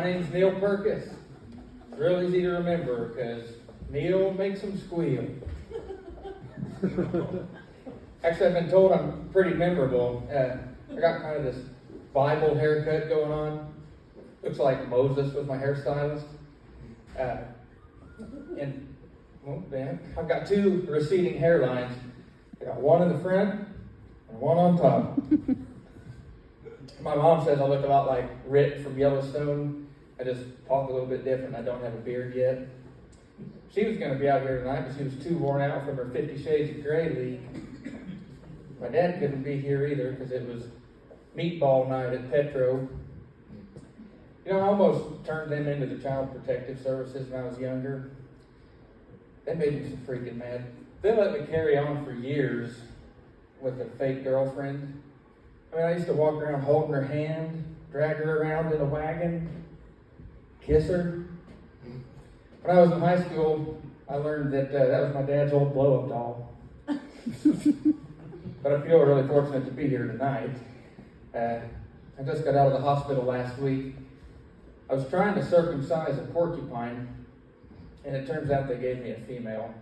name's Neil Purkiss. Real easy to remember because Neil makes them squeal. Actually, I've been told I'm pretty memorable. I got kind of this Bible haircut going on. Looks like Moses was my hairstylist. I've got two receding hairlines. I got one in the front and one on top. My mom says I look a lot like Rick from Yellowstone. I just talk a little bit different. I don't have a beard yet. She was going to be out here tonight, but she was too worn out from her 50 Shades of Grey league. My dad couldn't be here either because it was meatball night at Petro. You know, I almost turned them into the Child Protective Services when I was younger. They made me so freaking mad. They let me carry on for years with a fake girlfriend. I mean, I used to walk around holding her hand, drag her around in a wagon, kiss her. When I was in high school, I learned that that was my dad's old blow-up doll. But I feel really fortunate to be here tonight. I just got out of the hospital last week. I was trying to circumcise a porcupine, and it turns out they gave me a female.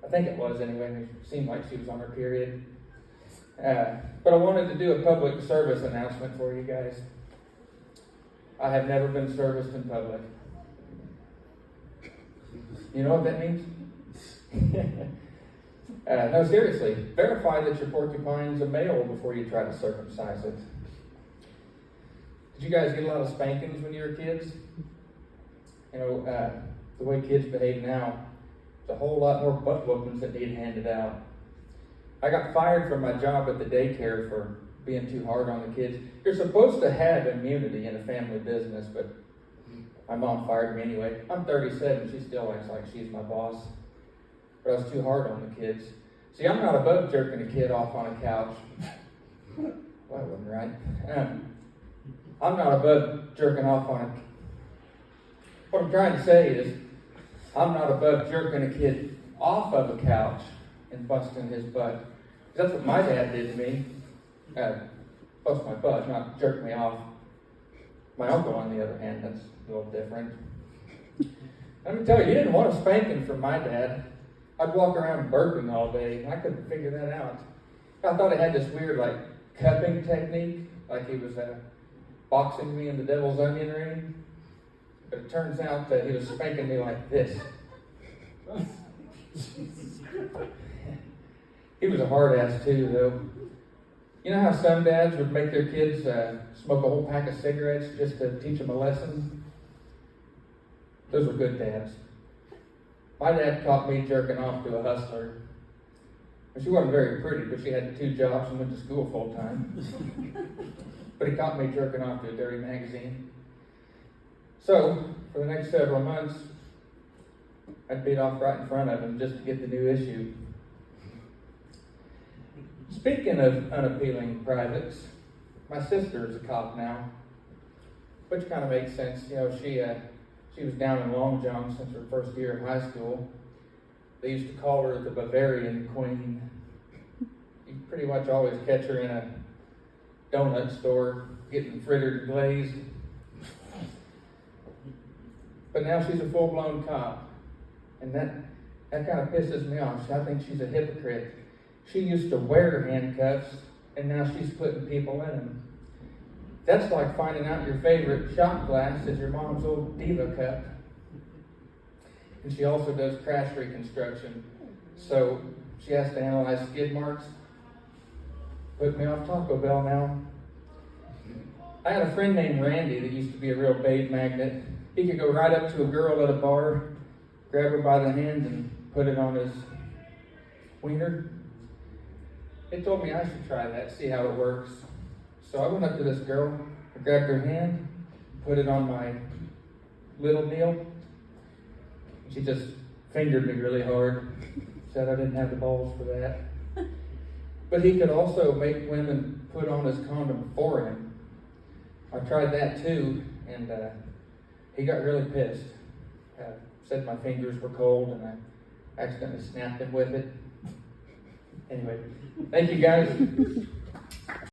I think it was anyway. It seemed like she was on her period. But I wanted to do a public service announcement for you guys. I have never been serviced in public. You know what that means? No, seriously. Verify that your porcupine's a male before you try to circumcise it. Did you guys get a lot of spankings when you were kids? You know, the way kids behave now, there's a whole lot more butt whoopings that need handed out. I got fired from my job at the daycare for being too hard on the kids. You're supposed to have immunity in a family business, but my mom fired me anyway. I'm 37, she still acts like she's my boss. But I was too hard on the kids. See, I'm not above jerking a kid off on a couch. Well, that wasn't right. I'm not above jerking off on a... What I'm trying to say is, I'm not above jerking a kid off of a couch and busting his butt. That's what my dad did to me. Bust my butt, not jerk me off. My uncle, on the other hand, that's a little different. Let me tell you, he didn't want a spanking from my dad. I'd walk around burping all day. I couldn't figure that out. I thought he had this weird, cupping technique, like he was boxing me in the devil's onion ring. But it turns out that he was spanking me like this. He was a hard ass too, though. You know how some dads would make their kids smoke a whole pack of cigarettes just to teach them a lesson? Those were good dads. My dad caught me jerking off to a hustler. She wasn't very pretty, but she had 2 jobs and went to school full time. But he caught me jerking off to a dirty magazine. So, for the next several months, I'd beat off right in front of him just to get the new issue. Speaking of unappealing privates, my sister is a cop now, which kind of makes sense. You know, she was down in Long John since her first year of high school. They used to call her the Bavarian Queen. You pretty much always catch her in a donut store getting frittered and glazed. But now she's a full-blown cop, and that kind of pisses me off. I think she's a hypocrite. She used to wear handcuffs, and now she's putting people in them. That's like finding out your favorite shot glass is your mom's old Diva cup. And she also does crash reconstruction. So she has to analyze skid marks. Put me off Taco Bell now. I had a friend named Randy that used to be a real babe magnet. He could go right up to a girl at a bar, grab her by the hand, and put it on his wiener. They told me I should try that, see how it works. So I went up to this girl, I grabbed her hand, put it on my little Neil. She just fingered me really hard, said I didn't have the balls for that. But he could also make women put on his condom for him. I tried that too, and he got really pissed. Said my fingers were cold, and I accidentally snapped him with it. Anyway, thank you guys.